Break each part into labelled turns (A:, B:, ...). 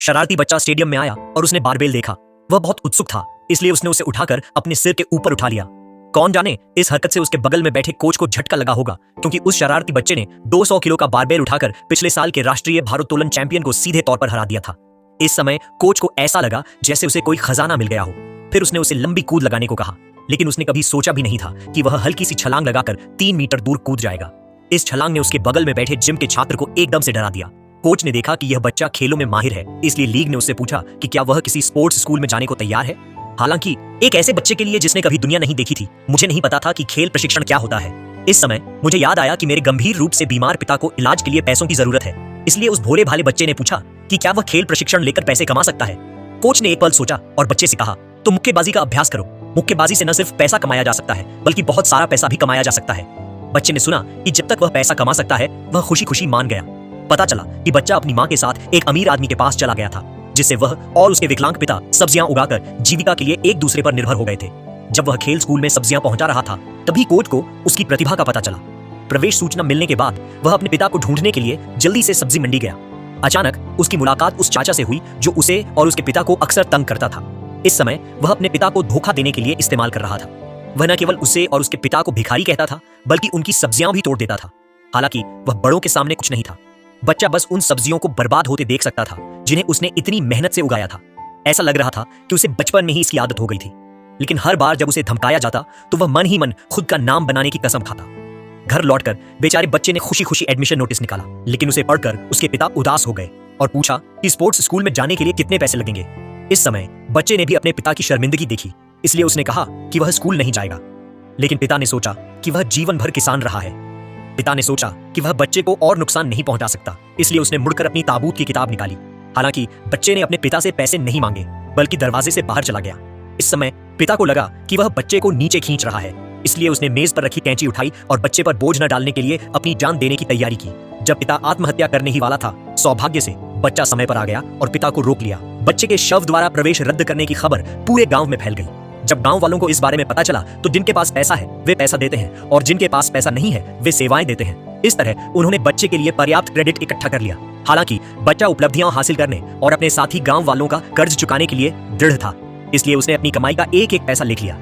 A: शरारती बच्चा स्टेडियम में आया और उसने बारबेल देखा। वह बहुत उत्सुक था, इसलिए उसने उसे उठाकर अपने सिर के ऊपर उठा लिया। कौन जाने इस हरकत से उसके बगल में बैठे कोच को झटका लगा होगा, क्योंकि उस शरारती बच्चे ने 200 किलो का बारबेल उठाकर पिछले साल के राष्ट्रीय भारोत्तोलन चैंपियन को सीधे तौर पर हरा दिया था। इस समय कोच को ऐसा लगा जैसे उसे कोई खजाना मिल गया हो। फिर उसने उसे लंबी कूद लगाने को कहा, लेकिन उसने कभी सोचा भी नहीं था कि वह हल्की सी छलांग लगाकर 3 मीटर दूर कूद जाएगा। इस छलांग ने उसके बगल में बैठे जिम के छात्र को एकदम से डरा दिया। कोच ने देखा कि यह बच्चा खेलों में माहिर है, इसलिए लीग ने उससे पूछा कि क्या वह किसी स्पोर्ट्स स्कूल में जाने को तैयार है। हालांकि एक ऐसे बच्चे के लिए जिसने कभी दुनिया नहीं देखी थी, मुझे नहीं पता था कि खेल प्रशिक्षण क्या होता है। इस समय मुझे याद आया कि मेरे गंभीर रूप से बीमार पिता को इलाज के लिए पैसों की जरूरत है, इसलिए उस भोले भाले बच्चे ने पूछा कि क्या वह खेल प्रशिक्षण लेकर पैसे कमा सकता है। कोच ने एक पल सोचा और बच्चे से कहा, तो मुक्केबाजी का अभ्यास करो। मुक्केबाजी से न सिर्फ पैसा कमाया जा सकता है, बल्कि बहुत सारा पैसा भी कमाया जा सकता है। बच्चे ने सुना कि जब तक वह पैसा कमा सकता है, वह खुशी खुशी मान गया। पता चला कि बच्चा अपनी माँ के साथ एक अमीर आदमी के पास चला गया था, जिससे वह और उसके विकलांग पिता सब्जियां उगाकर जीविका के लिए एक दूसरे पर निर्भर हो गए थे। जब वह खेल स्कूल में सब्जियां पहुंचा रहा था, तभी कोच को उसकी प्रतिभा का पता चला। प्रवेश सूचना मिलने के बाद वह अपने पिता को ढूंढने के लिए जल्दी से सब्जी मंडी गया। अचानक उसकी मुलाकात उस चाचा से हुई जो उसे और उसके पिता को अक्सर तंग करता था। इस समय वह अपने पिता को धोखा देने के लिए इस्तेमाल कर रहा था। वह न केवल उसे और उसके पिता को भिखारी कहता था, बल्कि उनकी सब्जियां भी तोड़ देता था। हालांकि वह बड़ों के सामने कुछ नहीं था। बच्चा बस उन सब्जियों को बर्बाद होते देख सकता था जिन्हें उसने इतनी मेहनत से उगाया था। ऐसा लग रहा था कि उसे बचपन में ही इसकी आदत हो गई थी। लेकिन हर बार जब उसे धमकाया जाता तो वह मन ही मन खुद का नाम बनाने की कसम खाता। घर लौटकर बेचारे बच्चे ने खुशी खुशी एडमिशन नोटिस निकाला, लेकिन उसे पढ़कर उसके पिता उदास हो गए और पूछा कि स्पोर्ट्स स्कूल में जाने के लिए कितने पैसे लगेंगे। इस समय बच्चे ने भी अपने पिता की शर्मिंदगी देखी, इसलिए उसने कहा कि वह स्कूल नहीं जाएगा। लेकिन पिता ने सोचा कि वह जीवन भर किसान रहा है। पिता ने सोचा कि वह बच्चे को और नुकसान नहीं पहुंचा सकता, इसलिए उसने मुड़कर अपनी ताबूत की किताब निकाली। हालांकि बच्चे ने अपने पिता से पैसे नहीं मांगे, बल्कि दरवाजे से बाहर चला गया। इस समय पिता को लगा कि वह बच्चे को नीचे खींच रहा है, इसलिए उसने मेज पर रखी कैंची उठाई और बच्चे पर बोझ न डालने के लिए अपनी जान देने की तैयारी की। जब पिता आत्महत्या करने ही वाला था, सौभाग्य से बच्चा समय पर आ गया और पिता को रोक लिया। बच्चे के शव द्वारा प्रवेश रद्द करने की खबर पूरे गांव में फैल गई। जब गांव वालों को इस बारे में पता चला तो जिनके पास पैसा है वे पैसा देते हैं और जिनके पास पैसा नहीं है वे सेवाएं देते हैं। इस तरह उन्होंने बच्चे के लिए पर्याप्त क्रेडिट इकट्ठा कर लिया। हालांकि बच्चा उपलब्धियां हासिल करने और अपने साथी गांव वालों का कर्ज चुकाने के लिए दृढ़ था, इसलिए उसने अपनी कमाई का एक एक पैसा लिख लिया।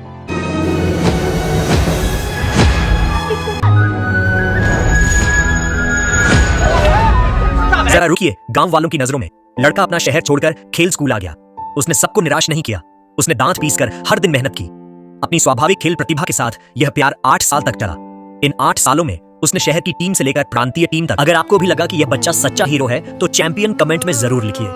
A: जरा रुकिए, गांव वालों की नजरों में लड़का अपना शहर छोड़कर खेल स्कूल आ गया। उसने सबको निराश नहीं किया। उसने दांत पीसकर हर दिन मेहनत की। अपनी स्वाभाविक खेल प्रतिभा के साथ यह प्यार 8 साल तक चला। इन 8 सालों में उसने शहर की टीम से लेकर प्रांतीय टीम तक। अगर आपको भी लगा कि यह बच्चा सच्चा हीरो है तो चैंपियन कमेंट में जरूर लिखिए।